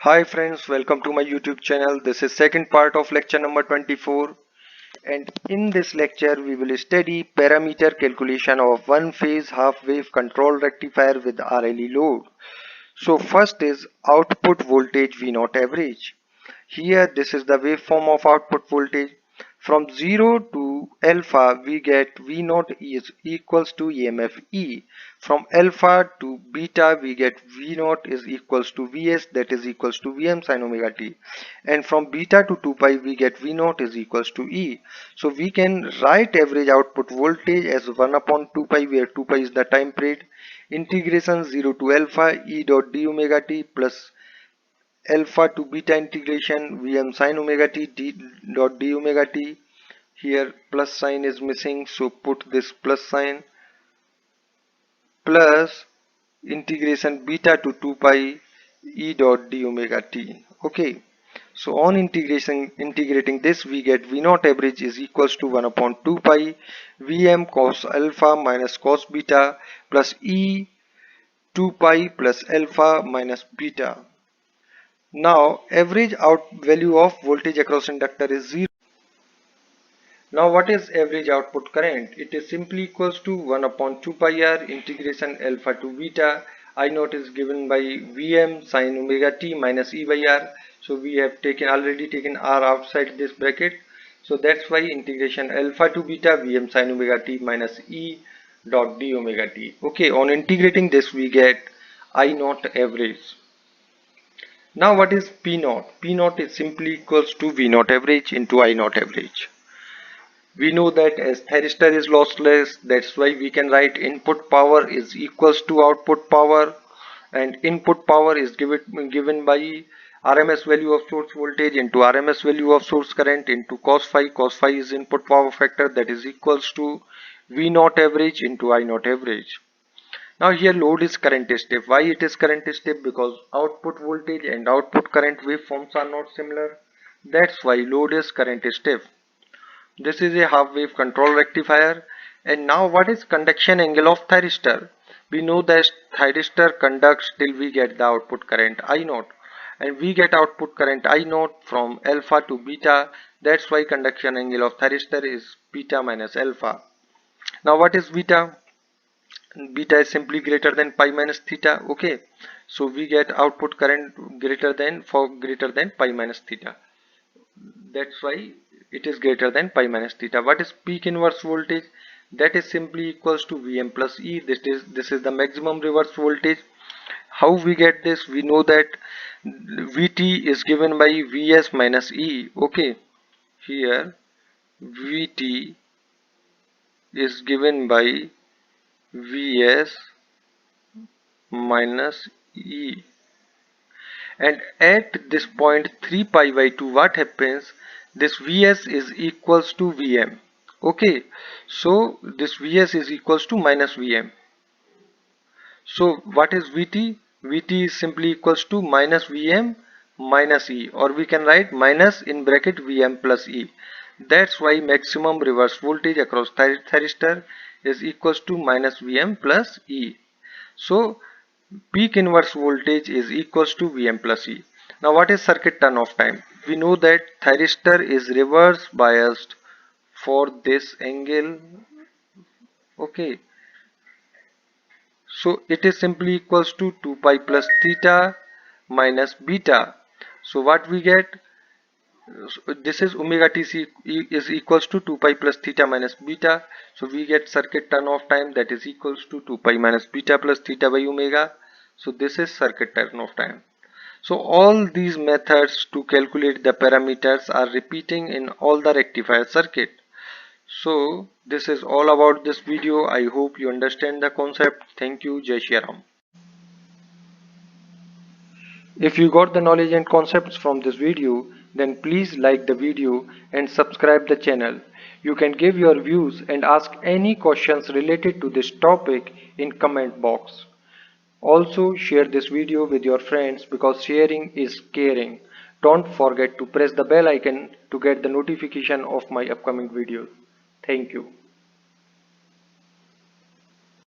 Hi friends, welcome to my YouTube channel. This is second part of lecture number 24, and in this lecture we will study parameter calculation of one phase half wave control rectifier with RLE load. So first is output voltage V0 average. Here this is the waveform of output voltage. From 0 to alpha we get V0 is equals to EMF E. From alpha to beta we get V0 is equals to Vs, that is equals to Vm sin omega t. And from beta to 2 pi we get V0 is equals to E. So we can write average output voltage as 1 upon 2 pi, where 2 pi is the time period, integration 0 to alpha E dot d omega t plus alpha to beta integration Vm sin omega t dot d omega t. Here plus sign is missing, so put this plus sign, plus integration beta to 2 pi E dot d omega t. Okay, so on integrating this we get V0 average is equals to 1 upon 2 pi Vm cos alpha minus cos beta plus E 2 pi plus alpha minus beta. Now average out value of voltage across inductor is 0. Now what is average output current? It is simply equals to 1 upon 2 pi r integration alpha to beta. I naught is given by Vm sin omega t minus E by r. So we have already taken r outside this bracket. So that's why integration alpha to beta Vm sin omega t minus E dot d omega t. Okay, on integrating this we get I naught average. Now what is P naught? P naught is simply equals to V naught average into I naught average. We know that as thyristor is lossless, that's why we can write input power is equals to output power, and input power is given by RMS value of source voltage into RMS value of source current into cos phi. Cos phi is input power factor, that is equals to V naught average into I naught average. Now here load is current step. Why it is current step? Because output voltage and output current waveforms are not similar. That's why load is current step. This is a half wave control rectifier. And now what is conduction angle of thyristor? We know that thyristor conducts till we get the output current I0, and we get output current I0 from alpha to beta. That's why conduction angle of thyristor is beta minus alpha. Now what is beta? Beta is simply greater than pi minus theta. Okay, so we get output current greater than pi minus theta. That's why it is greater than pi minus theta. What is peak inverse voltage? That is simply equals to Vm plus E. This is the maximum reverse voltage. How we get this? We know that Vt is given by Vs minus E. Okay, here Vt is given by Vs minus E, and at this point 3 pi by 2 what happens? This Vs is equals to Vm. Okay, so this Vs is equals to minus Vm. So what is Vt? Vt is simply equals to minus Vm minus E, or we can write minus in bracket Vm plus E. That's why maximum reverse voltage across thyristor is equals to minus Vm plus E. So peak inverse voltage is equals to Vm plus E. Now what is circuit turn off time? We know that thyristor is reverse biased for this angle. Okay, so it is simply equals to 2 pi plus theta minus beta. So what we get? This is omega t is equals to 2 pi plus theta minus beta. So we get circuit turn off time, that is equals to 2 pi minus beta plus theta by omega. So this is circuit turn off time. So all these methods to calculate the parameters are repeating in all the rectifier circuit. So this is all about this video. I hope you understand the concept. Thank you. Jai Shri Ram. If you got the knowledge and concepts from this video, then please like the video and subscribe the channel. You can give your views and ask any questions related to this topic in comment box. Also share this video with your friends, because sharing is caring. Don't forget to press the bell icon to get the notification of my upcoming videos. Thank you.